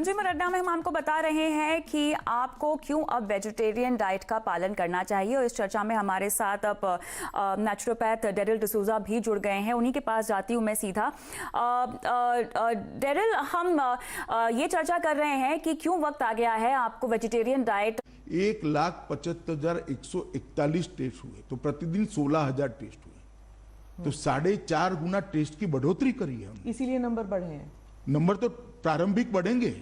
Consumer अड्डा में हम आपको बता रहे हैं कि आपको क्यों अब वेजिटेरियन डाइट का पालन करना चाहिए, और इस चर्चा में हमारे साथ अब नेचुरोपैथ डेरिल डिसूजा भी जुड़ गए हैं। उन्हीं के पास जाती हूँ मैं सीधा। डेरिल, हम ये चर्चा कर रहे हैं कि क्यों वक्त आ गया है आपको वेजिटेरियन डाइट। 1,75,141 टेस्ट हुए तो प्रतिदिन 16,000 टेस्ट हुए, तो 4.5 गुना टेस्ट की बढ़ोतरी करी है हमने। इसीलिए नंबर बढ़े हैं। नंबर तो प्रारंभिक बढ़ेंगे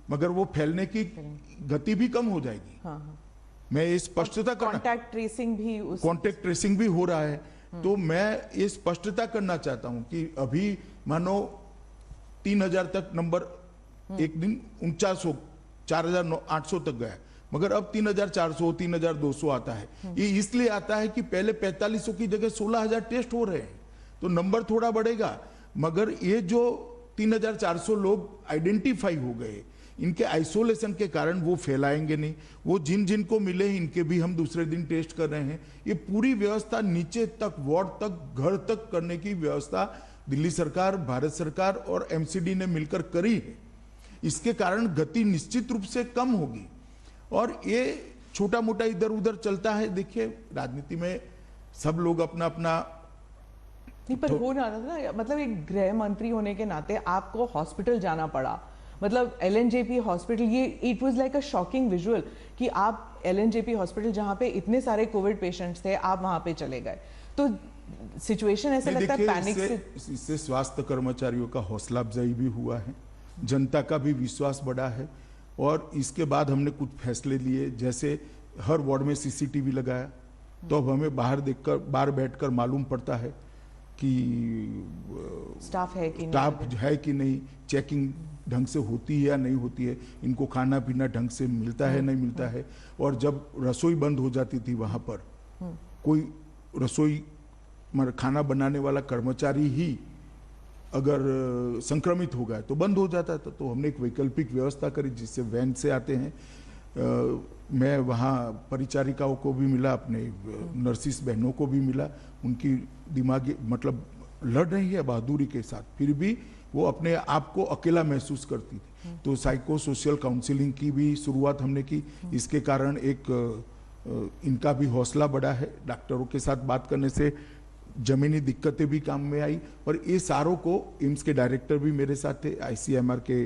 मगर वो फैलने की गति भी कम हो जाएगी। हाँ। मैं ये स्पष्टता कॉन्टैक्ट ट्रेसिंग भी हो रहा है। तो मैं ये स्पष्टता करना चाहता हूं कि अभी मानो 3,000 तक नंबर एक दिन 4900 4,800 तक गया, मगर अब 3,400 3,200 आता है। ये इसलिए आता है कि पहले 4500 की जगह 16,000 टेस्ट हो रहे हैं, तो नंबर थोड़ा बढ़ेगा। मगर ये जो 3,400 लोग आइडेंटिफाई हो गए, इनके आइसोलेशन के कारण वो फैलाएंगे नहीं। वो जिन जिन को मिले इनके भी हम दूसरे दिन टेस्ट कर रहे हैं। ये पूरी व्यवस्था नीचे तक, वार्ड तक, घर तक करने की व्यवस्था दिल्ली सरकार, भारत सरकार और एमसीडी ने मिलकर करी है। इसके कारण गति निश्चित रूप से कम होगी और ये छोटा मोटा इधर उधर चलता है। देखिए, राजनीति में सब लोग अपना अपना नहीं, पर हो रहा था ना, मतलब एक गृह मंत्री होने के नाते आपको हॉस्पिटल जाना पड़ा, मतलब एलएनजेपी हॉस्पिटल। ये it was like a shocking visual कि आप एलएनजेपी हॉस्पिटल जहां पे इतने सारे कोविड पेशेंट्स थे, आप वहां पे चले गए। तो सिचुएशन ऐसा लगता है पैनिक से। इससे स्वास्थ्य कर्मचारियों का हौसला अफजाई भी हुआ है, जनता का भी विश्वास बढ़ा है। और इसके बाद हमने कुछ फैसले लिए, जैसे हर वार्ड में सीसीटीवी लगाया, तो अब हमें बाहर बैठकर मालूम पड़ता है कि स्टाफ है कि नहीं, चेकिंग ढंग से होती है या नहीं होती है, इनको खाना पीना ढंग से मिलता है नहीं मिलता है। और जब रसोई बंद हो जाती थी वहां पर, कोई रसोई खाना बनाने वाला कर्मचारी ही अगर संक्रमित हो गया तो बंद हो जाता था। तो हमने एक वैकल्पिक व्यवस्था करी जिससे वैन से आते हैं। मैं वहाँ परिचारिकाओं को भी मिला, अपने नर्सिस बहनों को भी मिला। उनकी दिमागी मतलब लड़ रही है बहादुरी के साथ, फिर भी वो अपने आप को अकेला महसूस करती थी। तो साइको सोशल काउंसलिंग की भी शुरुआत हमने की। इसके कारण एक इनका भी हौसला बढ़ा है। डॉक्टरों के साथ बात करने से जमीनी दिक्कतें भी काम में आई। और ये सारों को, एम्स के डायरेक्टर भी मेरे साथ थे, आईसीएमआर के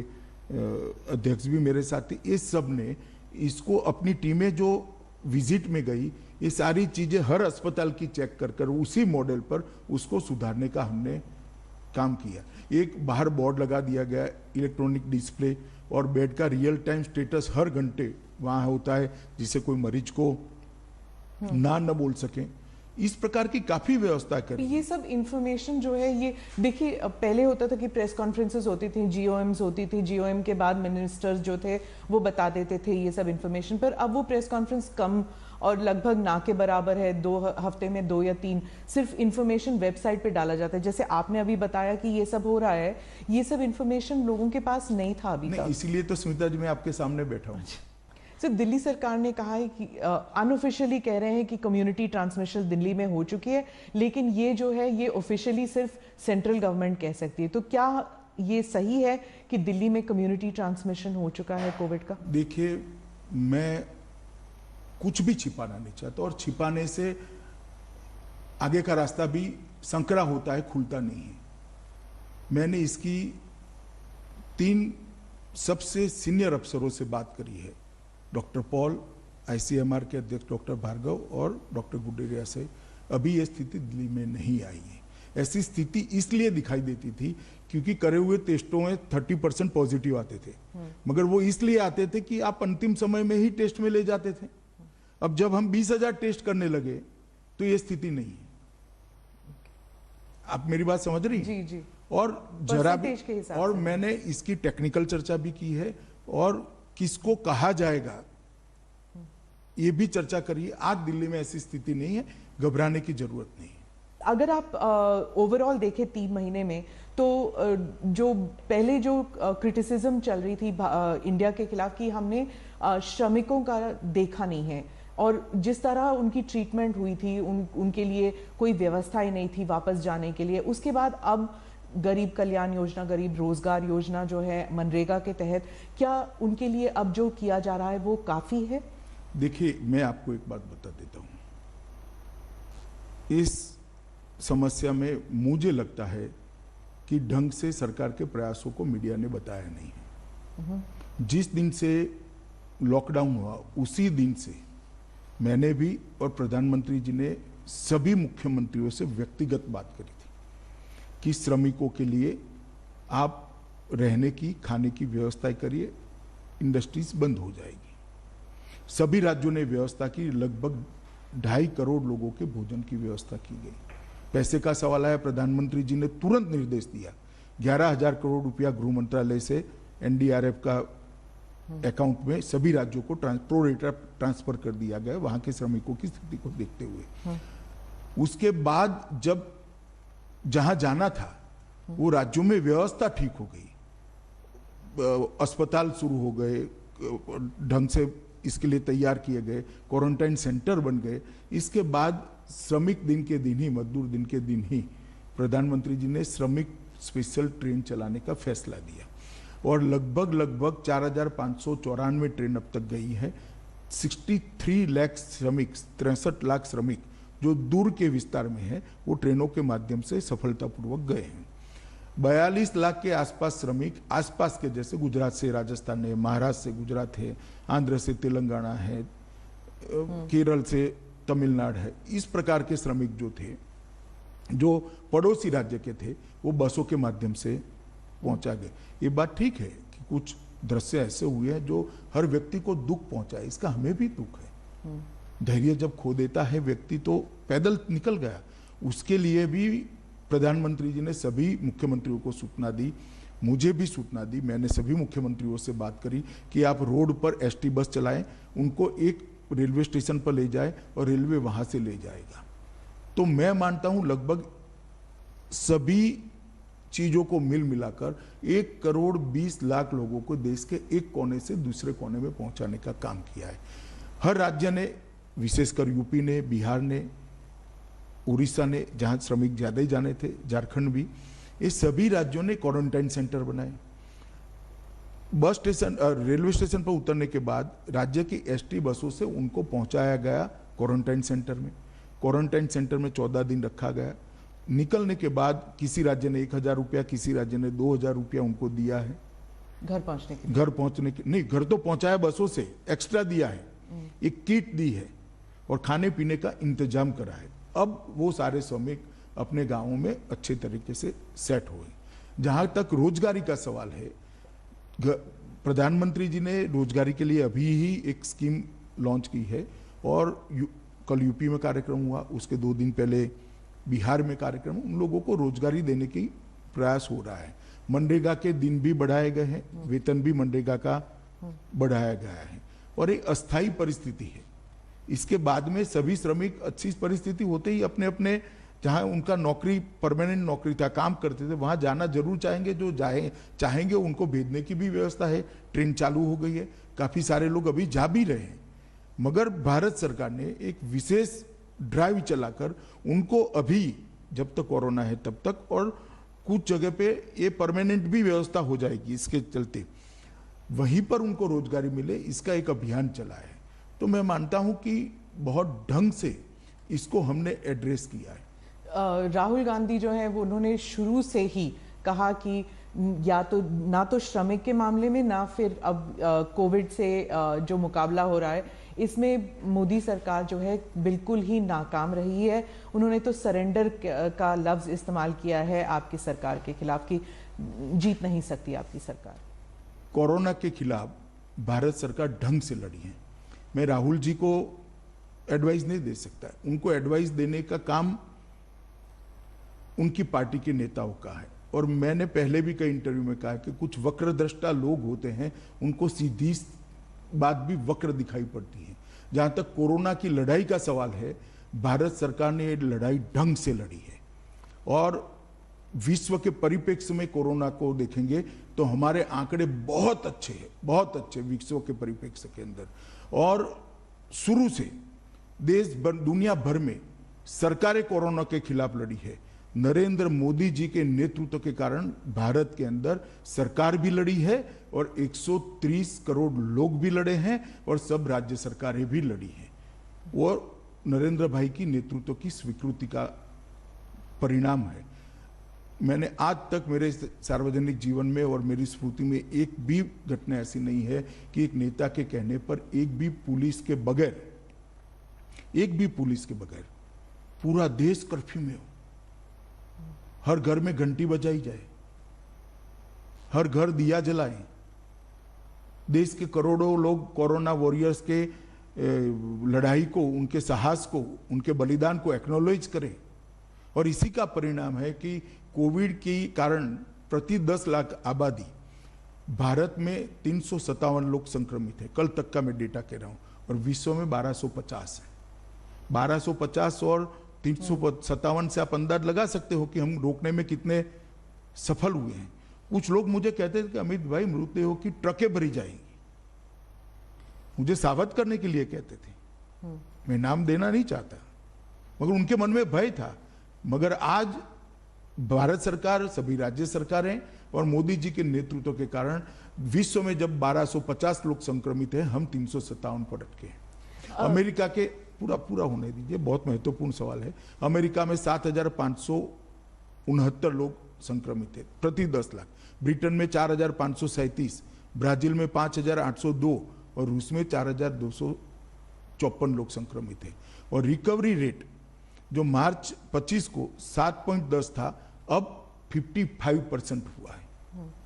अध्यक्ष भी मेरे साथ थे। ये सब ने इसको, अपनी टीमें जो विजिट में गई, ये सारी चीजें हर अस्पताल की चेक कर उसी मॉडल पर उसको सुधारने का हमने काम किया। एक बाहर बोर्ड लगा दिया गया, इलेक्ट्रॉनिक डिस्प्ले, और बेड का रियल टाइम स्टेटस हर घंटे वहां होता है, जिससे कोई मरीज को न बोल सके। इस प्रकार की काफी व्यवस्था करी। ये सब इंफॉर्मेशन जो है, ये देखिए, पहले होता था कि प्रेस कॉन्फ्रेंसेस होती थी, जीओएम्स होती थी, जीओएम के बाद मिनिस्टर्स जो थे वो बता देते थे ये सब इंफॉर्मेशन। पर अब वो प्रेस कॉन्फ्रेंस कम और लगभग ना के बराबर है। 2 हफ्ते में 2 या 3 सिर्फ इंफॉर्मेशन वेबसाइट पे डाला जाता है। जैसे आपने अभी बताया कि ये सब हो रहा है, ये सब इंफॉर्मेशन लोगों के पास नहीं था अभी तक। इसीलिए तो स्मिता जी मैं आपके सामने बैठा हूँ। सर, दिल्ली सरकार ने कहा है कि अनऑफिशियली कह रहे हैं कि कम्युनिटी ट्रांसमिशन दिल्ली में हो चुकी है, लेकिन ये जो है ये ऑफिशियली सिर्फ सेंट्रल गवर्नमेंट कह सकती है। तो क्या ये सही है कि दिल्ली में कम्युनिटी ट्रांसमिशन हो चुका है कोविड का? देखिए, मैं कुछ भी छिपाना नहीं चाहता, और छिपाने से आगे का रास्ता भी संकरा होता है, खुलता नहीं है। मैंने इसकी 3 सबसे सीनियर अफसरों से बात करी है, डॉक्टर पॉल, आईसीएमआर के अध्यक्ष डॉक्टर भार्गव और डॉक्टर गुडेरिया से। अभी ये स्थिति दिल्ली में नहीं आई है। ऐसी स्थिति इसलिए दिखाई देती थी क्योंकि करे हुए टेस्टों में 30% पॉजिटिव आते थे, मगर वो इसलिए आते थे कि आप अंतिम समय में ही टेस्ट में ले जाते थे। अब जब हम 20,000 टेस्ट करने लगे तो ये स्थिति नहीं है। आप मेरी बात समझ रही? जी जी। और जरा भी, और मैंने इसकी टेक्निकल चर्चा भी की है, और किसको कहा जाएगा ये भी चर्चा करिए। आज दिल्ली में ऐसी स्थिति नहीं है, घबराने की जरूरत नहीं है। अगर आप ओवरऑल देखें 3 महीने में, तो जो पहले जो क्रिटिसिज्म चल रही थी इंडिया के खिलाफ कि हमने श्रमिकों का देखा नहीं है, और जिस तरह उनकी ट्रीटमेंट हुई थी, उनके लिए कोई व्यवस्था ही नहीं थी वापस जाने के लिए। उसके बाद अब गरीब कल्याण योजना, गरीब रोजगार योजना जो है मनरेगा के तहत, क्या उनके लिए अब जो किया जा रहा है वो काफी है? देखिए, मैं आपको एक बात बता देता हूं। इस समस्या में मुझे लगता है कि ढंग से सरकार के प्रयासों को मीडिया ने बताया नहीं है। जिस दिन से लॉकडाउन हुआ उसी दिन से मैंने भी और प्रधानमंत्री जी ने सभी मुख्यमंत्रियों से व्यक्तिगत बात करी थी कि श्रमिकों के लिए आप रहने की, खाने की व्यवस्था करिए, इंडस्ट्रीज बंद हो जाएगी। सभी राज्यों ने व्यवस्था की, लगभग 2.5 करोड़ लोगों के भोजन की व्यवस्था की गई। पैसे का सवाल आया, प्रधानमंत्री जी ने तुरंत निर्देश दिया, 11,000 करोड़ रुपया गृह मंत्रालय से एनडीआरएफ का अकाउंट में सभी राज्यों को प्रो रेटा ट्रांसफर कर दिया गया वहां के श्रमिकों की स्थिति को देखते हुए। उसके बाद जब जहां जाना था वो राज्यों में व्यवस्था ठीक हो गई, अस्पताल शुरू हो गए, ढंग से इसके लिए तैयार किए गए, क्वारंटाइन सेंटर बन गए। इसके बाद श्रमिक दिन के दिन ही, मजदूर दिन के दिन ही प्रधानमंत्री जी ने श्रमिक स्पेशल ट्रेन चलाने का फैसला दिया और लगभग 4,594 ट्रेन अब तक गई है। 63 लाख श्रमिक, 63 लाख श्रमिक जो दूर के विस्तार में है वो ट्रेनों के माध्यम से सफलतापूर्वक गए हैं। 42 लाख के आसपास श्रमिक आसपास के, जैसे गुजरात से राजस्थान है, महाराष्ट्र से गुजरात है, आंध्र से तेलंगाना है, केरल से तमिलनाडु है, इस प्रकार के श्रमिक जो थे, जो पड़ोसी राज्य के थे, वो बसों के माध्यम से पहुंचा गए। ये बात ठीक है कि कुछ दृश्य ऐसे हुए हैं जो हर व्यक्ति को दुख पहुंचाए, इसका हमें भी दुख है। धैर्य जब खो देता है व्यक्ति तो पैदल निकल गया। उसके लिए भी प्रधानमंत्री जी ने सभी मुख्यमंत्रियों को सूचना दी, मुझे भी सूचना दी। मैंने सभी मुख्यमंत्रियों से बात करी कि आप रोड पर एसटी बस चलाएं, उनको एक रेलवे स्टेशन पर ले जाए और रेलवे वहां से ले जाएगा। तो मैं मानता हूं लगभग सभी चीजों को मिल मिलाकर 1 करोड़ 20 लाख लोगों को देश के एक कोने से दूसरे कोने में पहुंचाने का काम किया है। हर राज्य ने, विशेषकर यूपी ने, बिहार ने, उड़ीसा ने, जहां श्रमिक ज्यादा ही जाने थे, झारखंड भी, ये सभी राज्यों ने क्वारंटाइन सेंटर बनाए। बस स्टेशन, रेलवे स्टेशन पर उतरने के बाद राज्य की एसटी बसों से उनको पहुंचाया गया क्वारंटाइन सेंटर में। क्वारंटाइन सेंटर में 14 दिन रखा गया। निकलने के बाद किसी राज्य ने 1,000 रुपया, किसी राज्य ने 2,000 रुपया उनको दिया है घर पहुंचने के नहीं, घर तो पहुंचाया, बसों से एक्स्ट्रा दिया है, एक किट दी है और खाने पीने का इंतजाम करा है। अब वो सारे श्रमिक अपने गांवों में अच्छे तरीके से सेट हुए। जहां तक रोजगारी का सवाल है, प्रधानमंत्री जी ने रोजगारी के लिए अभी ही एक स्कीम लॉन्च की है और कल यूपी में कार्यक्रम हुआ, उसके 2 दिन पहले बिहार में कार्यक्रम। उन लोगों को रोजगारी देने की प्रयास हो रहा है। मनरेगा के दिन भी बढ़ाए गए हैं, वेतन भी मनरेगा का बढ़ाया गया है और एक अस्थायी परिस्थिति है। इसके बाद में सभी श्रमिक अच्छी परिस्थिति होते ही अपने अपने, जहां उनका नौकरी, परमानेंट नौकरी था, काम करते थे, वहां जाना जरूर चाहेंगे। जो चाहेंगे उनको भेजने की भी व्यवस्था है। ट्रेन चालू हो गई है, काफी सारे लोग अभी जा भी रहे हैं। मगर भारत सरकार ने एक विशेष ड्राइव चलाकर उनको अभी, जब तक कोरोना है तब तक, और कुछ जगह पे ये परमानेंट भी व्यवस्था हो जाएगी, इसके चलते वहीं पर उनको रोजगारी मिले, इसका एक अभियान चला है। तो मैं मानता हूं कि बहुत ढंग से इसको हमने एड्रेस किया है। राहुल गांधी जो है वो उन्होंने शुरू से ही कहा कि या तो ना तो श्रमिक के मामले में, ना फिर अब कोविड से जो मुकाबला हो रहा है, इसमें मोदी सरकार जो है बिल्कुल ही नाकाम रही है। उन्होंने तो सरेंडर का लफ्ज इस्तेमाल किया है आपकी सरकार के खिलाफ कि जीत नहीं सकती आपकी सरकार। कोरोना के खिलाफ भारत सरकार ढंग से लड़ी है। मैं राहुल जी को एडवाइस नहीं दे सकता, उनको एडवाइस देने का काम उनकी पार्टी के नेताओं का है। और मैंने पहले भी कई इंटरव्यू में कहा कि कुछ वक्रदृष्टा लोग होते हैं, उनको सीधी बात भी वक्र दिखाई पड़ती है। जहां तक कोरोना की लड़ाई का सवाल है, भारत सरकार ने ये लड़ाई ढंग से लड़ी है और विश्व के परिप्रेक्ष्य में कोरोना को देखेंगे तो हमारे आंकड़े बहुत अच्छे हैं, बहुत अच्छे विश्व के परिप्रेक्ष्य के अंदर। और शुरू से देश भर, दुनिया भर में सरकारें कोरोना के खिलाफ लड़ी है। नरेंद्र मोदी जी के नेतृत्व के कारण भारत के अंदर सरकार भी लड़ी है और 130 करोड़ लोग भी लड़े हैं और सब राज्य सरकारें भी लड़ी हैं। और नरेंद्र भाई की नेतृत्व की स्वीकृति का परिणाम है। मैंने आज तक मेरे सार्वजनिक जीवन में और मेरी स्मृति में एक भी घटना ऐसी नहीं है कि एक नेता के कहने पर एक भी पुलिस के बगैर पूरा देश कर्फ्यू में हो, हर घर में घंटी बजाई जाए, हर घर दिया जलाए, देश के करोड़ों लोग कोरोना वॉरियर्स के लड़ाई को, उनके साहस को, उनके बलिदान को एक्नॉलेज करें। और इसी का परिणाम है कि कोविड के कारण प्रति 10 लाख आबादी भारत में 357 लोग संक्रमित है, कल तक का मैं डेटा कह रहा हूं, और विश्व में 1250 है। 1250 और 357 से आप अंदाज लगा सकते हो कि हम रोकने में कितने सफल हुए हैं। कुछ लोग मुझे कहते थे कि अमित भाई मृतदेहों की ट्रकें भरी जाएंगी, मुझे सावध करने के लिए कहते थे। मैं नाम देना नहीं चाहता, मगर उनके मन में भय था। मगर आज भारत सरकार, सभी राज्य सरकारें और मोदी जी के नेतृत्व के कारण विश्व में जब 1250 लोग संक्रमित हैं, हम 357 पर अटके हैं। अमेरिका के पूरा होने दीजिए, बहुत महत्वपूर्ण सवाल है। अमेरिका में 7,569 लोग संक्रमित थे प्रति 10 लाख, ब्रिटेन में 4,537, ब्राजील में 5,802 और रूस में 4,254 लोग संक्रमित थे। और रिकवरी रेट जो मार्च 25 को 7.10 था, अब 55% हुआ है।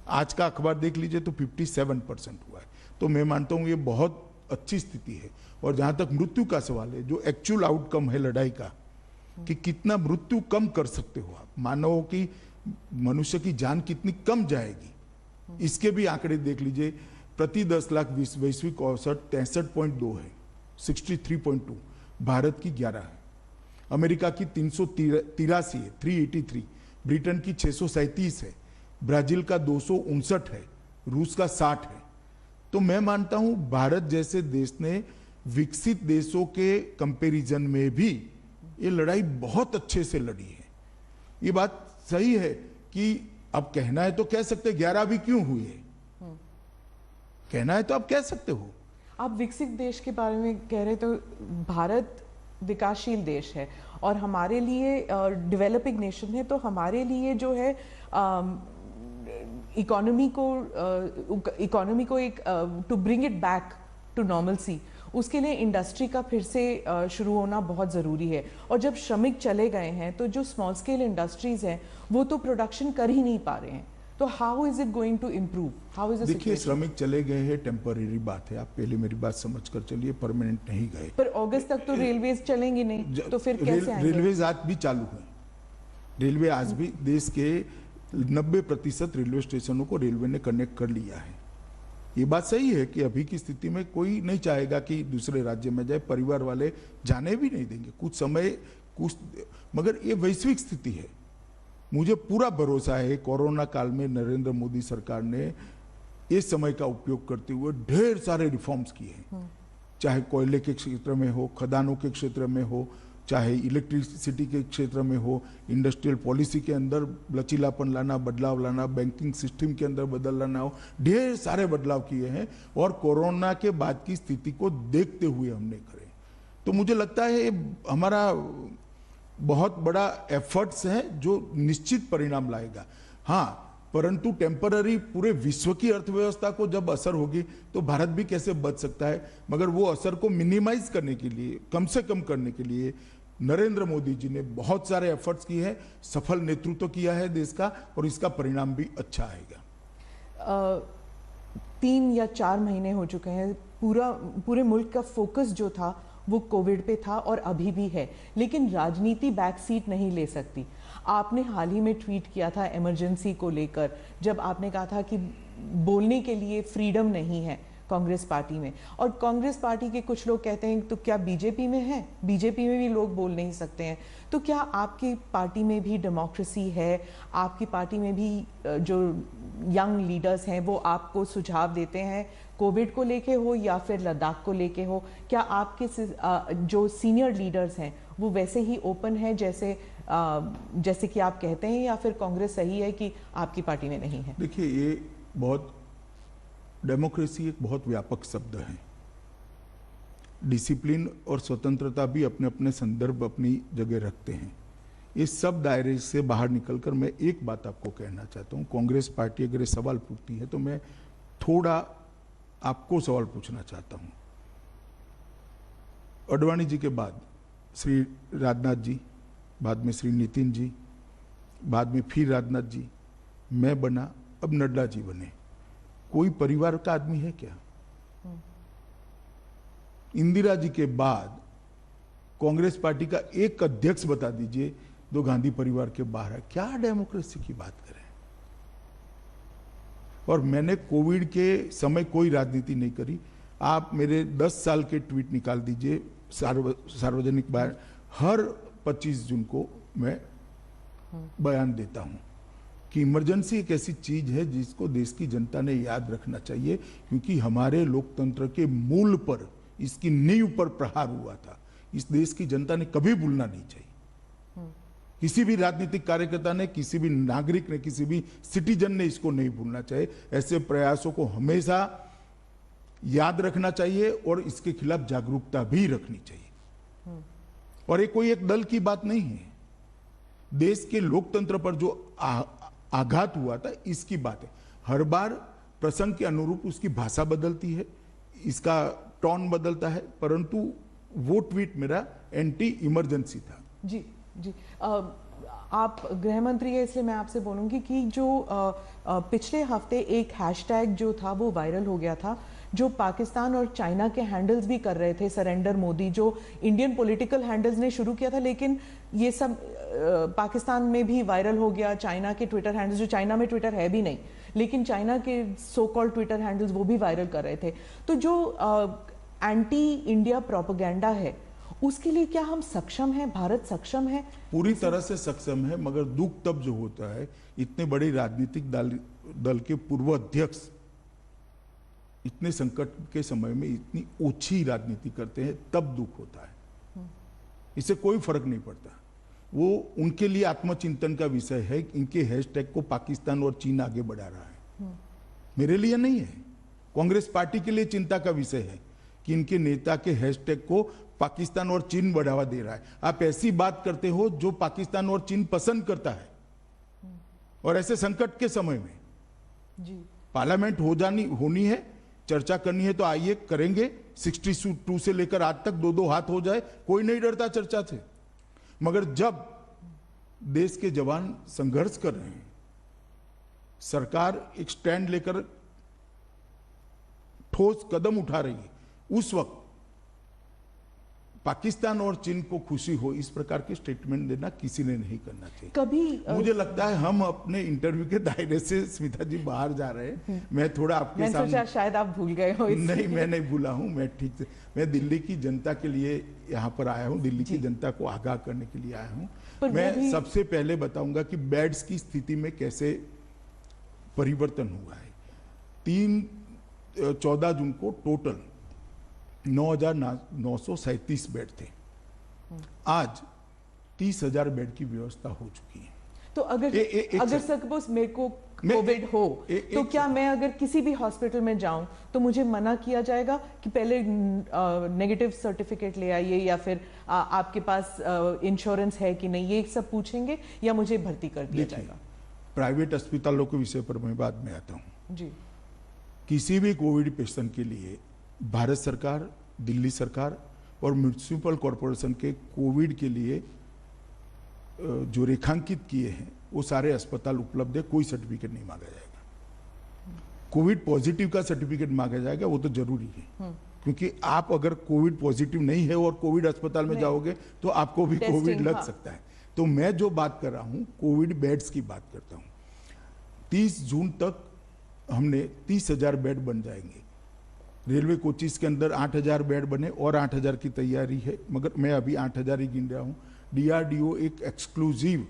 आज का अखबार देख लीजिए तो 57% हुआ है। तो मैं मानता हूं ये बहुत अच्छी स्थिति है। और जहां तक मृत्यु का सवाल है, जो एक्चुअल आउटकम है लड़ाई का, कि कितना मृत्यु कम कर सकते हो आप, मानव की, मनुष्य की जान कितनी कम जाएगी, इसके भी आंकड़े देख लीजिए। प्रति 10 लाख वैश्विक औसत 63.2 है, 63.2, भारत की 11 है, अमेरिका की 383 है, 383, ब्रिटेन की 637 है, ब्राजील का 259 है, रूस का 60 है। तो मैं मानता हूं भारत जैसे देश ने विकसित देशों के कंपैरिजन में भी ये लड़ाई बहुत अच्छे से लड़ी है। ये बात सही है कि अब कहना है तो कह सकते 11 भी क्यों हुई है, कहना है तो आप कह सकते हो। आप विकसित देश के बारे में कह रहे तो भारत विकासशील देश है और हमारे लिए डेवलपिंग नेशन है, तो हमारे लिए जो है इकोनॉमी को एक to bring it back to normalcy, उसके लिए इंडस्ट्री का फिर से शुरू होना बहुत ज़रूरी है। और जब श्रमिक चले गए हैं तो जो स्मॉल स्केल इंडस्ट्रीज हैं वो तो प्रोडक्शन कर ही नहीं पा रहे हैं, तो how is it going to improve, how is the देखिए, श्रमिक चले गए हैं, टेम्पररी बात है, आप पहले मेरी बात समझ कर चलिए, परमानेंट नहीं गए। पर अगस्त तक तो रेलवेज चलेंगी नहीं, तो फिर कैसे आएंगे? रेलवेज आज भी चालू है, रेलवे आज भी देश के 90% रेलवे स्टेशनों को रेलवे ने कनेक्ट कर लिया है। ये बात सही है कि अभी की स्थिति में कोई नहीं चाहेगा कि दूसरे राज्य में जाए, परिवार वाले जाने भी नहीं देंगे कुछ समय, मगर ये वैश्विक स्थिति है। मुझे पूरा भरोसा है कोरोना काल में नरेंद्र मोदी सरकार ने इस समय का उपयोग करते हुए ढेर सारे रिफॉर्म्स किए हैं, चाहे कोयले के क्षेत्र में हो, खदानों के क्षेत्र में हो, चाहे इलेक्ट्रिसिटी के क्षेत्र में हो, इंडस्ट्रियल पॉलिसी के अंदर लचीलापन लाना, बदलाव लाना, बैंकिंग सिस्टम के अंदर बदल लाना हो, ढेर सारे बदलाव किए हैं और कोरोना के बाद की स्थिति को देखते हुए हमने करे। तो मुझे लगता है हमारा बहुत बड़ा एफर्ट्स है जो निश्चित परिणाम लाएगा। हाँ, परंतु टेम्पररी पूरे विश्व की अर्थव्यवस्था को जब असर होगी तो भारत भी कैसे बच सकता है, मगर वो असर को मिनिमाइज करने के लिए, कम से कम करने के लिए नरेंद्र मोदी जी ने बहुत सारे एफर्ट्स किए हैं, सफल नेतृत्व किया है देश का और इसका परिणाम भी अच्छा आएगा। 3 या 4 महीने हो चुके हैं, पूरे मुल्क का फोकस जो था वो कोविड पे था और अभी भी है, लेकिन राजनीति बैक सीट नहीं ले सकती। आपने हाल ही में ट्वीट किया था इमरजेंसी को लेकर, जब आपने कहा था कि बोलने के लिए फ्रीडम नहीं है कांग्रेस पार्टी में, और कांग्रेस पार्टी के कुछ लोग कहते हैं तो क्या बीजेपी में है, बीजेपी में भी लोग बोल नहीं सकते हैं, तो क्या आपकी पार्टी में भी डेमोक्रेसी है? आपकी पार्टी में भी जो यंग लीडर्स हैं वो आपको सुझाव देते हैं, कोविड को लेके हो या फिर लद्दाख को लेके हो? क्या आपके जो सीनियर लीडर्स हैं वो वैसे ही ओपन है जैसे जैसे कि आप कहते हैं, या फिर कांग्रेस सही है कि आपकी पार्टी में नहीं है? देखिए, ये बहुत डेमोक्रेसी एक बहुत व्यापक शब्द है। डिसिप्लिन और स्वतंत्रता भी अपने अपने संदर्भ अपनी जगह रखते हैं। इस सब दायरे से बाहर निकलकर मैं एक बात आपको कहना चाहता हूँ। कांग्रेस पार्टी अगर ये सवाल पूछती है तो मैं थोड़ा आपको सवाल पूछना चाहता हूँ। अडवाणी जी के बाद श्री राजनाथ जी, बाद में श्री नितिन जी, बाद में फिर राजनाथ जी, मैं बना, अब नड्डा जी बने। कोई परिवार का आदमी है क्या? इंदिरा जी के बाद कांग्रेस पार्टी का एक अध्यक्ष बता दीजिए जो गांधी परिवार के बाहर है। क्या डेमोक्रेसी की बात करें? और मैंने कोविड के समय कोई राजनीति नहीं करी। आप मेरे 10 साल के ट्वीट निकाल दीजिए सार्वजनिक बार, हर 25 जून को मैं बयान देता हूं कि इमरजेंसी एक ऐसी चीज है जिसको देश की जनता ने याद रखना चाहिए, क्योंकि हमारे लोकतंत्र के मूल पर, इसकी नींव पर प्रहार हुआ था। इस देश की जनता ने कभी भूलना नहीं चाहिए। किसी भी राजनीतिक कार्यकर्ता ने, किसी भी नागरिक ने, किसी भी सिटीजन ने इसको नहीं भूलना चाहिए। ऐसे प्रयासों को हमेशा याद रखना चाहिए और इसके खिलाफ जागरूकता भी रखनी चाहिए। और ये कोई एक दल की बात नहीं है, देश के लोकतंत्र पर जो आघात हुआ था इसकी बात है। हर बार प्रसंग के अनुरूप उसकी भाषा बदलती है, इसका टोन बदलता है, परंतु वो ट्वीट मेरा एंटी इमरजेंसी था। जी जी, आप गृह मंत्री है इसलिए मैं आपसे बोलूंगी कि जो पिछले हफ्ते एक हैशटैग जो था वो वायरल हो गया था, जो पाकिस्तान और चाइना के हैंडल्स भी कर रहे थे, सरेंडर मोदी, जो इंडियन पॉलिटिकल हैंडल्स ने शुरू किया था, लेकिन ये सब पाकिस्तान में भी वायरल हो गया। चाइना के ट्विटर हैंडल्स, जो चाइना में ट्विटर है भी नहीं, लेकिन चाइना के सो कॉल्ड ट्विटर हैंडल्स वो भी वायरल कर रहे थे। तो जो एंटी इंडिया प्रोपेगेंडा है उसके लिए क्या हम सक्षम हैं? भारत सक्षम है? पूरी तरह से सक्षम है, मगर दुख तब जो होता है, इतने बड़े राजनीतिक दल के पूर्व अध्यक्ष इतने संकट के समय में इतनी ओछी राजनीति करते हैं, तब दुख होता है। इससे कोई फर्क नहीं पड़ता। वो उनके लिए आत्मचिंतन का विषय है। इनके हैशटैग को पाकिस्तान और चीन आगे बढ़ा रहा है, मेरे लिए नहीं है। कांग्रेस पार्टी के लिए चिंता का विषय है कि इनके नेता के हैशटैग को पाकिस्तान और चीन बढ़ावा दे रहा है। आप ऐसी बात करते हो जो पाकिस्तान और चीन पसंद करता है, और ऐसे संकट के समय में जी पार्लियामेंट होनी है, चर्चा करनी है तो आइए करेंगे। 62 से लेकर आज तक 2-2 हाथ हो जाए, कोई नहीं डरता चर्चा से। मगर जब देश के जवान संघर्ष कर रहे हैं, सरकार एक स्टैंड लेकर ठोस कदम उठा रही है, उस वक्त पाकिस्तान और चीन को खुशी हो इस प्रकार के स्टेटमेंट देना किसी ने नहीं करना चाहिए। कभी मुझे लगता है हम अपने इंटरव्यू के दायरे से स्मिता जी बाहर जा रहे हैं। मैं थोड़ा आपके सामने, सोचा शायद आप भूल गए हो। नहीं, मैं नहीं भूला हूं। मैं ठीक से, मैं दिल्ली की जनता के लिए यहाँ पर आया हूँ, दिल्ली की जनता को आगाह करने के लिए आया हूँ। मैं सबसे पहले बताऊंगा कि बेड्स की स्थिति में कैसे परिवर्तन हुआ है। 14 जून को टोटल 9,937 बेड थे, आज 30,000 बेड की व्यवस्था हो चुकी है। तो अगर सपोज मेरे को कोविड हो तो क्या मैं अगर किसी भी हॉस्पिटल में जाऊं तो मुझे मना किया जाएगा कि पहले नेगेटिव सर्टिफिकेट ले आइए, या फिर आपके पास इंश्योरेंस है कि नहीं, ये सब पूछेंगे, या मुझे भर्ती कर दिया जाएगा? प्राइवेट अस्पतालों के विषय पर मैं बाद में आता हूं। जी, किसी भी कोविड पेशेंट के लिए भारत सरकार, दिल्ली सरकार और म्युनिसिपल कॉरपोरेशन के कोविड के लिए जो रेखांकित किए हैं वो सारे अस्पताल उपलब्ध है। कोई सर्टिफिकेट नहीं मांगा जाएगा। कोविड पॉजिटिव का सर्टिफिकेट मांगा जाएगा, वो तो जरूरी है, क्योंकि आप अगर कोविड पॉजिटिव नहीं है और कोविड अस्पताल में जाओगे तो आपको भी कोविड लग सकता है। तो मैं जो बात कर रहा हूं, कोविड बेड्स की बात करता हूं। 30 जून तक हमने 30,000 बेड बन जाएंगे। रेलवे कोचिस के अंदर 8,000 बेड बने और 8,000 की तैयारी है, मगर मैं अभी 8,000 ही गिन रहा हूँ। DRDO एक एक्सक्लूसिव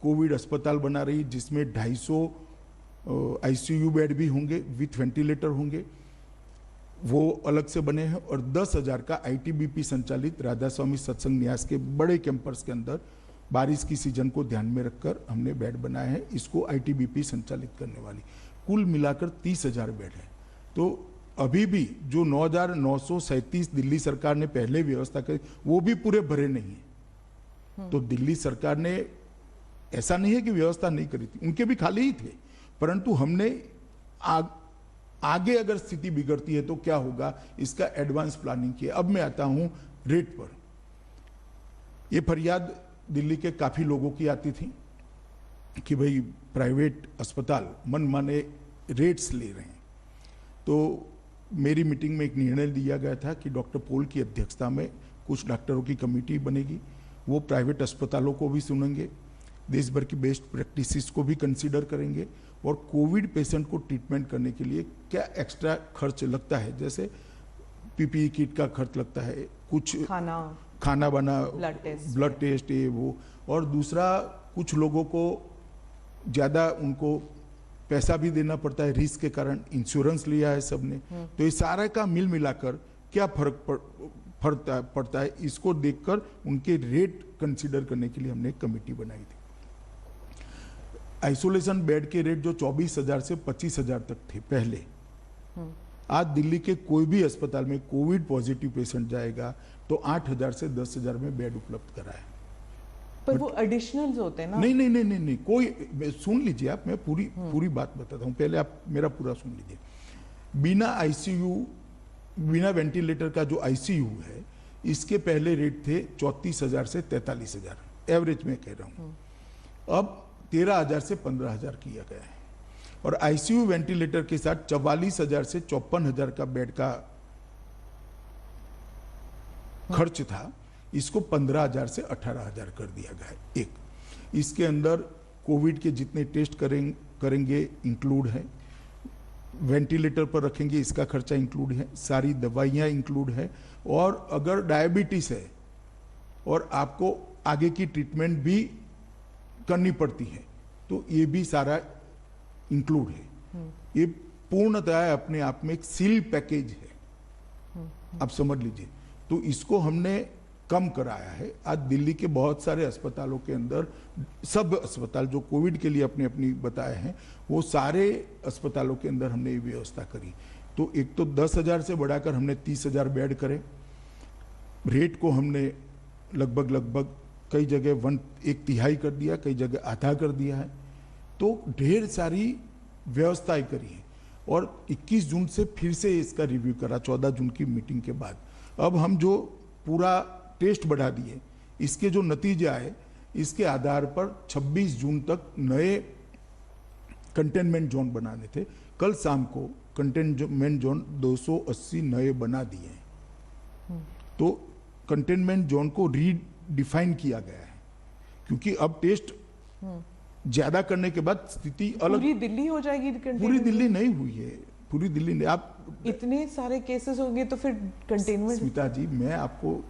कोविड अस्पताल बना रही है, जिसमें 250 ICU बेड भी होंगे, विथ वेंटिलेटर होंगे, वो अलग से बने हैं। और 10,000 का ITBP संचालित राधा स्वामी सत्संग न्यास के बड़े कैंपस के अंदर बारिश की सीजन को ध्यान में रखकर हमने बेड बनाए हैं। इसको आईटीबीपी संचालित करने वाली, कुल मिलाकर 30,000 बेड है। तो अभी भी जो 9,937 दिल्ली सरकार ने पहले व्यवस्था करी वो भी पूरे भरे नहीं है। तो दिल्ली सरकार ने ऐसा नहीं है कि व्यवस्था नहीं करी थी, उनके भी खाली ही थे, परंतु हमने आगे अगर स्थिति बिगड़ती है तो क्या होगा इसका एडवांस प्लानिंग किया। अब मैं आता हूं रेट पर। ये फरियाद दिल्ली के काफी लोगों की आती थी कि भाई प्राइवेट अस्पताल मनमाने रेट्स ले रहे हैं। तो मेरी मीटिंग में एक निर्णय लिया गया था कि डॉक्टर पॉल की अध्यक्षता में कुछ डॉक्टरों की कमेटी बनेगी, वो प्राइवेट अस्पतालों को भी सुनेंगे, देश भर की बेस्ट प्रैक्टिसेस को भी कंसीडर करेंगे और कोविड पेशेंट को ट्रीटमेंट करने के लिए क्या एक्स्ट्रा खर्च लगता है, जैसे पीपीई किट का खर्च लगता है, कुछ खाना बना, ब्लड टेस्ट ये वो, और दूसरा कुछ लोगों को ज़्यादा उनको पैसा भी देना पड़ता है रिस्क के कारण, इंश्योरेंस लिया है सबने। तो ये सारा का मिल मिलाकर क्या फर्क पड़ता है इसको देखकर उनके रेट कंसीडर करने के लिए हमने एक कमेटी बनाई थी। आइसोलेशन बेड के रेट जो 24,000 से 25,000 तक थे पहले, आज दिल्ली के कोई भी अस्पताल में कोविड पॉजिटिव पेशेंट जाएगा तो 8,000 से 10,000 में बेड उपलब्ध कराए। पर वो एडिशनल्स होते हैं ना? नहीं, कोई, सुन लीजिए आप, मैं पूरी बात बताता हूँ, पहले आप मेरा पूरा सुन लीजिए। बिना आईसीयू, बिना वेंटिलेटर का जो आईसीयू है, इसके पहले रेट थे 34,000 से 43,000, एवरेज में कह रहा हूँ। अब 13,000 से 15,000 किया गया है और आईसीयू वेंटिलेटर के साथ 44,000 से 54,000 का बेड का खर्च था, इसको 15,000 से 18,000 कर दिया गया है। एक इसके अंदर कोविड के जितने टेस्ट करेंगे इंक्लूड है, वेंटिलेटर पर रखेंगे इसका खर्चा इंक्लूड है, सारी दवाइयां इंक्लूड है, और अगर डायबिटीज है और आपको आगे की ट्रीटमेंट भी करनी पड़ती है तो ये भी सारा इंक्लूड है। ये पूर्णतः अपने आप में एक सील पैकेज है, आप समझ लीजिए। तो इसको हमने कम कराया है। आज दिल्ली के बहुत सारे अस्पतालों के अंदर, सब अस्पताल जो कोविड के लिए अपनी अपनी बताए हैं, वो सारे अस्पतालों के अंदर हमने ये व्यवस्था करी। तो एक तो 10,000 से बढ़ाकर हमने 30,000 बेड करे, रेट को हमने लगभग कई जगह 1/3 कर दिया, कई जगह आधा कर दिया है। तो ढेर सारी व्यवस्थाएं करी है और 21 जून से फिर से इसका रिव्यू करा, 14 जून की मीटिंग के बाद। अब हम जो पूरा टेस्ट बढ़ा दिए, इसके जो नतीजे आए, इसके आधार पर 26 जून तक नए कंटेनमेंट जोन बनाने थे। कल शाम को कंटेनमेंट जोन 280 नए बना दिए हैं। तो कंटेनमेंट जोन को रीडिफाइन किया गया है, क्योंकि अब टेस्ट ज्यादा करने के बाद स्थिति अलग। पूरी दिल्ली हो जाएगी? पूरी दिल्ली नहीं हुई है, पूरी दिल्ली नहीं। आप इतने सारे केसेस होंगे तो फिर कंटेनमेंट। स्मिता जी, मैं आपको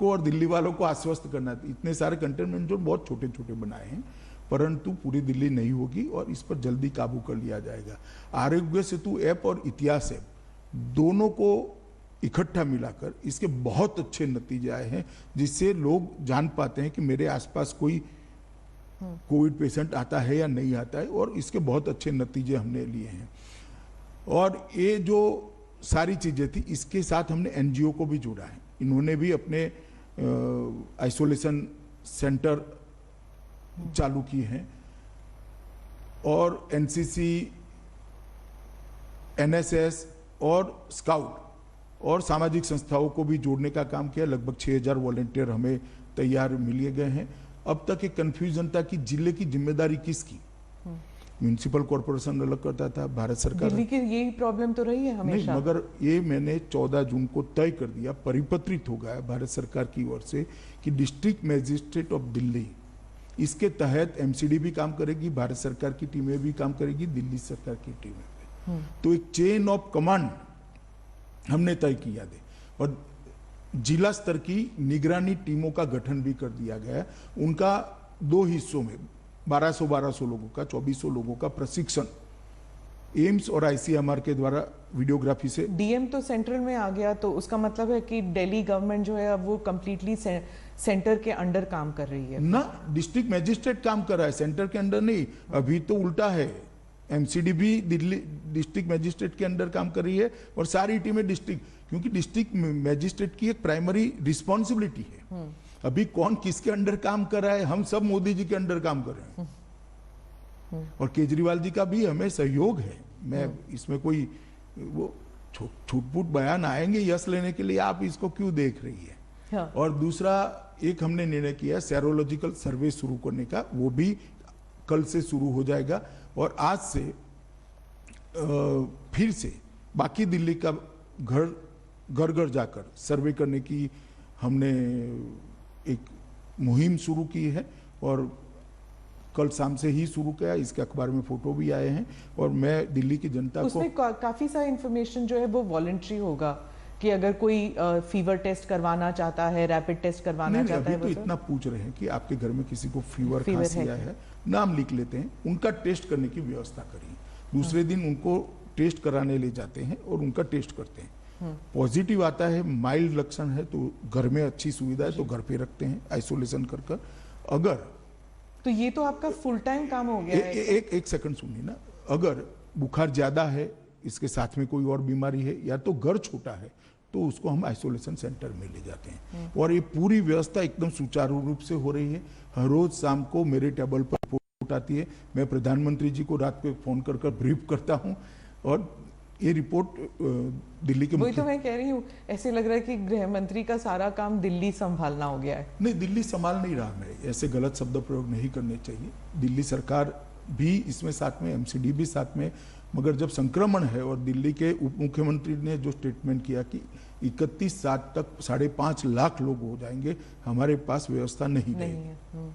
और दिल्ली वालों को आश्वस्त करना, इतने सारे कंटेनमेंट जोन बहुत छोटे छोटे बनाए हैं, परंतु पूरी दिल्ली नहीं होगी और इस पर जल्दी काबू कर लिया जाएगा। आरोग्य सेतु ऐप और इतिहास ऐप दोनों को इकट्ठा मिलाकर इसके बहुत अच्छे नतीजे आए हैं, जिससे लोग जान पाते हैं कि मेरे आसपास कोई कोविड पेशेंट आता है या नहीं आता है, और इसके बहुत अच्छे नतीजे हमने लिए हैं। और ये जो सारी चीजें थी, इसके साथ हमने एनजीओ को भी जोड़ा है। इन्होंने भी अपने आइसोलेशन सेंटर चालू किए हैं और एनसीसी, एनएसएस और स्काउट और सामाजिक संस्थाओं को भी जोड़ने का काम किया। लगभग 6,000 वॉलंटियर हमें तैयार मिल गए हैं। अब तक एक कंफ्यूजन था कि जिले की जिम्मेदारी किसकी, म्यूनिसिपल कॉर्पोरेशन अलग करता था, भारत सरकार। दिल्ली की यही प्रॉब्लम तो रही है हमेशा। नहीं, मगर ये मैंने 14 जून को तय कर दिया, परिपत्रित हो गया भारत सरकार की ओर से कि डिस्ट्रिक्ट मजिस्ट्रेट ऑफ दिल्ली, इसके तहत एमसीडी भी काम करेगी, भारत सरकार की टीमें भी काम करेगी, दिल्ली सरकार की टीमें भी। तो एक चेन ऑफ कमांड हमने तय किया थे और जिला स्तर की निगरानी टीमों का गठन भी कर दिया गया। उनका 2 हिस्सों में 1200 लोगों का, 2400 लोगों का प्रशिक्षण एम्स और आईसीएमआर के द्वारा वीडियोग्राफी से। डीएम तो सेंट्रल में आ गया, तो उसका मतलब है कि दिल्ली गवर्नमेंट जो है अब वो कंप्लीटली सेंटर के अंडर काम कर रही है ना, डिस्ट्रिक्ट मैजिस्ट्रेट काम कर रहा है, सेंटर के अंडर नहीं। अभी तो उल्टा है, एमसीडी भी दिल्ली डिस्ट्रिक्ट मैजिस्ट्रेट के अंडर काम कर रही है और सारी टीमें डिस्ट्रिक्ट, क्योंकि डिस्ट्रिक्ट मैजिस्ट्रेट की एक प्राइमरी रिस्पॉन्सिबिलिटी है। अभी कौन किसके अंडर काम कर रहा है, हम सब मोदी जी के अंडर काम कर रहे हैं और केजरीवाल जी का भी हमें सहयोग है। मैं इसमें कोई वो छूट-फूट बयान आएंगे यश लेने के लिए, आप इसको क्यों देख रही है। हाँ। और दूसरा एक हमने निर्णय किया सेरोलॉजिकल सर्वे शुरू करने का, वो भी कल से शुरू हो जाएगा और आज से फिर से बाकी दिल्ली का घर घर जाकर सर्वे करने की हमने एक मुहिम शुरू की है और कल शाम से ही शुरू किया। इसके अखबार में फोटो भी आए हैं और मैं दिल्ली की जनता को उसमें काफी सारी इंफॉर्मेशन जो है वो वॉलंटरी होगा कि अगर कोई फीवर टेस्ट करवाना चाहता है, रैपिड टेस्ट करवाना चाहता है। अभी तो इतना पूछ रहे हैं कि आपके घर में किसी को फीवर खांसी आया है, नाम लिख लेते हैं, उनका टेस्ट करने की व्यवस्था करिए। दूसरे दिन उनको टेस्ट कराने ले जाते हैं और उनका टेस्ट करते हैं। पॉजिटिव आता है, माइल्ड लक्षण है तो घर में अच्छी सुविधा है तो घर पे रखते हैं आइसोलेशन कर। अगर तो ये तो आपका फुल टाइम काम हो गया है। एक सेकंड सुनिए ना, अगर बुखार ज्यादा है, इसके साथ में कोई और बीमारी है या तो घर छोटा है तो उसको हम आइसोलेशन सेंटर में ले जाते हैं और ये पूरी व्यवस्था एकदम सुचारू रूप से हो रही है। हर रोज शाम को मेरे टेबल पर रिपोर्ट आती है, मैं प्रधानमंत्री जी को रात को फोन कर ब्रीफ करता हूं और ये रिपोर्ट दिल्ली के वही तो मैं कह रही हूँ, ऐसे लग रहा है कि गृह मंत्री का सारा काम दिल्ली संभालना हो गया है। नहीं, दिल्ली संभाल नहीं रहा, मैं ऐसे गलत शब्द प्रयोग नहीं करने चाहिए। दिल्ली सरकार भी इसमें साथ में, एमसीडी भी साथ में, मगर जब संक्रमण है और दिल्ली के उप मुख्यमंत्री ने जो स्टेटमेंट किया कि 31/7 तक 5.5 लाख लोग हो जाएंगे, हमारे पास व्यवस्था नहीं रहेगी,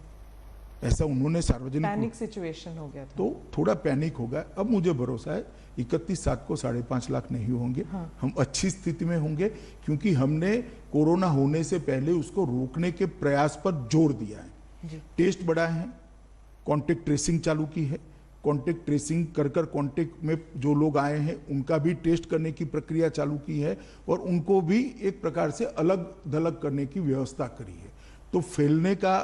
ऐसा उन्होंने सार्वजनिक पैनिक सिचुएशन हो गया था। तो थोड़ा पैनिक होगा। अब मुझे भरोसा है 31/7 को 5.5 लाख नहीं होंगे। हाँ। हम अच्छी स्थिति में होंगे क्योंकि हमने कोरोना होने से पहले उसको रोकने के प्रयास पर जोर दिया है। जी। टेस्ट बढ़ाए हैं, कॉन्टेक्ट ट्रेसिंग चालू की है, कॉन्टेक्ट ट्रेसिंग कर कॉन्टेक्ट में जो लोग आए हैं उनका भी टेस्ट करने की प्रक्रिया चालू की है और उनको भी एक प्रकार से अलग थलग करने की व्यवस्था करी है। तो फैलने का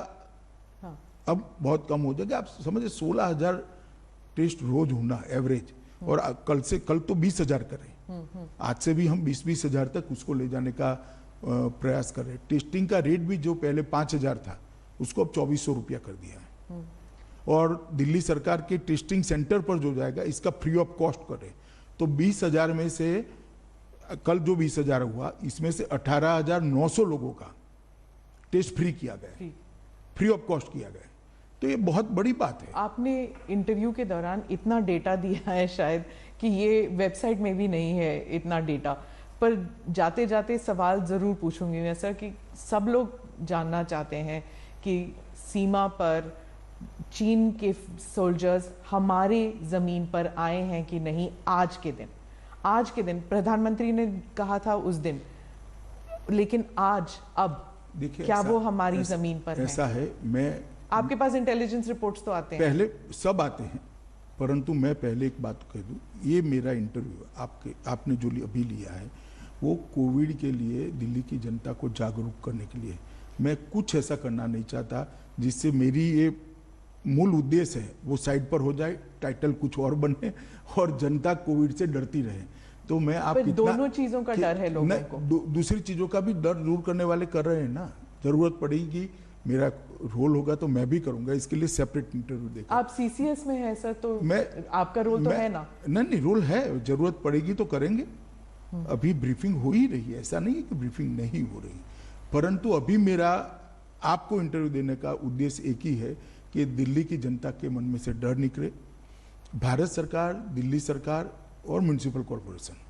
हाँ। अब बहुत कम हो जाएगा। आप समझे 16,000 टेस्ट रोज होना एवरेज, और कल तो 20,000 करें, आज से भी हम 20-20 हजार तक उसको ले जाने का प्रयास कर रहे हैं। टेस्टिंग का रेट भी जो पहले 5,000 था उसको अब 2,400 रुपया कर दिया है और दिल्ली सरकार के टेस्टिंग सेंटर पर जो जाएगा इसका फ्री ऑफ कॉस्ट करे। तो 20,000 में से कल जो 20,000 हुआ इसमें से 18,900 लोगों का टेस्ट फ्री किया गया, फ्री ऑफ कॉस्ट किया गया। तो ये बहुत बड़ी बात है। आपने इंटरव्यू के दौरान इतना डेटा दिया है शायद कि ये वेबसाइट में भी नहीं है इतना डेटा, पर जाते जाते सवाल जरूर पूछूंगी मैं सर कि सब लोग जानना चाहते हैं कि सीमा पर चीन के सोल्जर्स हमारे जमीन पर आए हैं कि नहीं। आज के दिन प्रधानमंत्री ने कहा था उस दिन, लेकिन आज अब देखिए क्या वो हमारी जमीन पर है? ऐसा है, मैं आपके पास इंटेलिजेंस रिपोर्ट्स तो आते हैं? पहले सब आते हैं, परंतु मैं पहले एक बात कह दूं, ये मेरा इंटरव्यू आपने जो अभी लिया है वो कोविड के लिए दिल्ली की जनता को जागरूक करने के लिए। मैं कुछ ऐसा करना नहीं चाहता जिससे मेरी ये मूल उद्देश्य है वो साइड पर हो जाए, टाइटल कुछ और बने और जनता कोविड से डरती रहे। तो मैं आप दोनों चीजों का डर है लोगों को। दूसरी चीजों का भी डर दूर करने वाले कर रहे हैं ना। जरूरत पड़ेगी, मेरा रोल होगा तो मैं भी करूंगा, इसके लिए सेपरेट इंटरव्यू देगा। आप सीसीएस में है सर, तो आपका रोल तो है ना? नहीं, रोल है, जरूरत पड़ेगी तो करेंगे। अभी ब्रीफिंग हो ही रही है, ऐसा नहीं है कि ब्रीफिंग नहीं हो रही, परंतु अभी मेरा आपको इंटरव्यू देने का उद्देश्य एक ही है कि दिल्ली की जनता के मन में से डर निकले। भारत सरकार, दिल्ली सरकार और म्युनिसिपल कॉरपोरेशन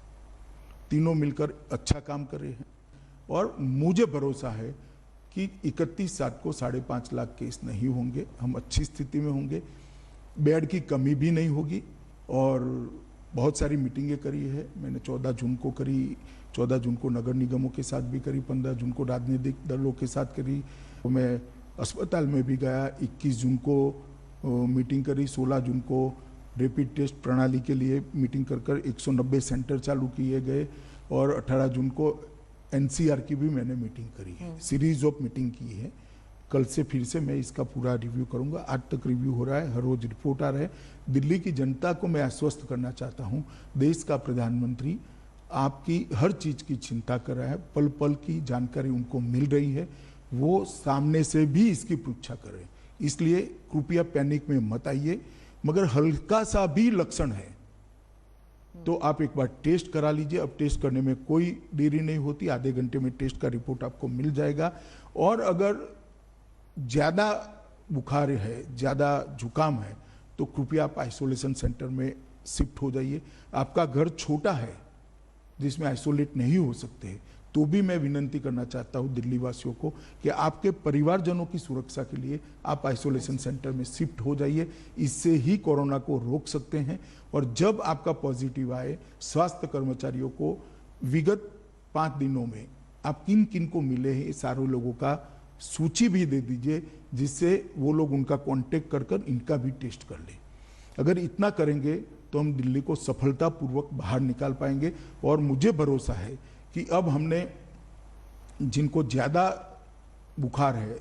तीनों मिलकर अच्छा काम कर रहे हैं और मुझे भरोसा है कि 31/7 को 5.5 लाख केस नहीं होंगे, हम अच्छी स्थिति में होंगे, बेड की कमी भी नहीं होगी। और बहुत सारी मीटिंगें करी है मैंने, 14 जून को करी, 14 जून को नगर निगमों के साथ भी करी, 15 जून को राजनीतिक दलों के साथ करी, मैं अस्पताल में भी गया, 21 जून को मीटिंग करी, 16 जून को रैपिड टेस्ट प्रणाली के लिए मीटिंग कर 190 सेंटर चालू किए गए और 18 जून को एनसीआर की भी मैंने मीटिंग करी है, सीरीज ऑफ मीटिंग की है। कल से फिर से मैं इसका पूरा रिव्यू करूंगा। आज तक रिव्यू हो रहा है, हर रोज रिपोर्ट आ रहा है। दिल्ली की जनता को मैं आश्वस्त करना चाहता हूं, देश का प्रधानमंत्री आपकी हर चीज की चिंता कर रहा है, पल पल की जानकारी उनको मिल रही है, वो सामने से भी इसकी परीक्षा कर रहे हैं। इसलिए कृपया पैनिक में मत आइए, मगर हल्का सा भी लक्षण है तो आप एक बार टेस्ट करा लीजिए। अब टेस्ट करने में कोई देरी नहीं होती, आधे घंटे में टेस्ट का रिपोर्ट आपको मिल जाएगा। और अगर ज्यादा बुखार है, ज्यादा जुकाम है, तो कृपया आप आइसोलेशन सेंटर में शिफ्ट हो जाइए। आपका घर छोटा है जिसमें आइसोलेट नहीं हो सकते, तो भी मैं विनंती करना चाहता हूं दिल्ली वासियों को कि आपके परिवारजनों की सुरक्षा के लिए आप आइसोलेशन सेंटर में शिफ्ट हो जाइए। इससे ही कोरोना को रोक सकते हैं। और जब आपका पॉजिटिव आए, स्वास्थ्य कर्मचारियों को विगत 5 दिनों में आप किन किन को मिले हैं, ये सारे लोगों का सूची भी दे दीजिए, जिससे वो लोग उनका कांटेक्ट कर इनका भी टेस्ट कर लें। अगर इतना करेंगे तो हम दिल्ली को सफलतापूर्वक बाहर निकाल पाएंगे। और मुझे भरोसा है कि अब हमने जिनको ज़्यादा बुखार है,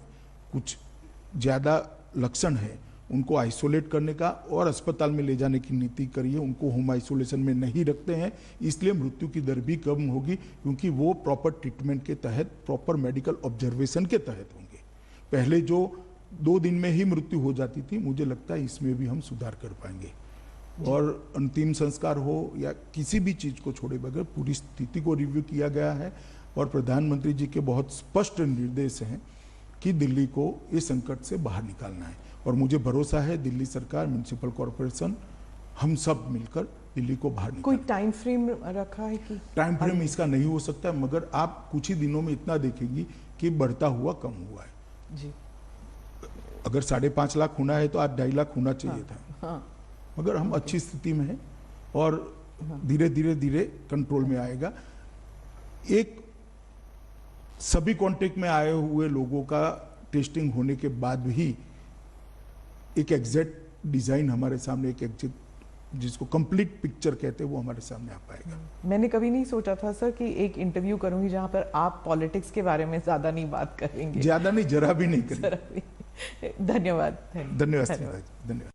कुछ ज़्यादा लक्षण है, उनको आइसोलेट करने का और अस्पताल में ले जाने की नीति करी है। उनको होम आइसोलेशन में नहीं रखते हैं, इसलिए मृत्यु की दर भी कम होगी, क्योंकि वो प्रॉपर ट्रीटमेंट के तहत, प्रॉपर मेडिकल ऑब्जर्वेशन के तहत होंगे। पहले जो 2 दिन में ही मृत्यु हो जाती थी, मुझे लगता है इसमें भी हम सुधार कर पाएंगे। और अंतिम संस्कार हो या किसी भी चीज को छोड़े बगैर पूरी स्थिति को रिव्यू किया गया है। और प्रधानमंत्री जी के बहुत स्पष्ट निर्देश हैं कि दिल्ली को इस संकट से बाहर निकालना है। और मुझे भरोसा है दिल्ली सरकार, म्युनिसिपल कॉरपोरेशन, हम सब मिलकर दिल्ली को बाहर कोई निकाल। टाइम फ्रेम रखा है कि टाइम फ्रेम इसका नहीं हो सकता, मगर आप कुछ ही दिनों में इतना देखेंगी कि बढ़ता हुआ कम हुआ है। जी, अगर 5.5 लाख होना है तो आज 2.5 लाख होना चाहिए था। हाँ, मगर हम अच्छी स्थिति में हैं और धीरे धीरे कंट्रोल में आएगा। एक सभी कांटेक्ट में आए हुए लोगों का टेस्टिंग होने के बाद भी एक एग्जैक्ट डिजाइन हमारे सामने, एक एग्जैक्ट जिसको कंप्लीट पिक्चर कहते हैं, वो हमारे सामने आ पाएगा। मैंने कभी नहीं सोचा था सर कि एक इंटरव्यू करूंगी जहां पर आप पॉलिटिक्स के बारे में ज्यादा नहीं बात करेंगे। ज्यादा नहीं, जरा भी नहीं करेंगे। धन्यवाद। धन्यवाद।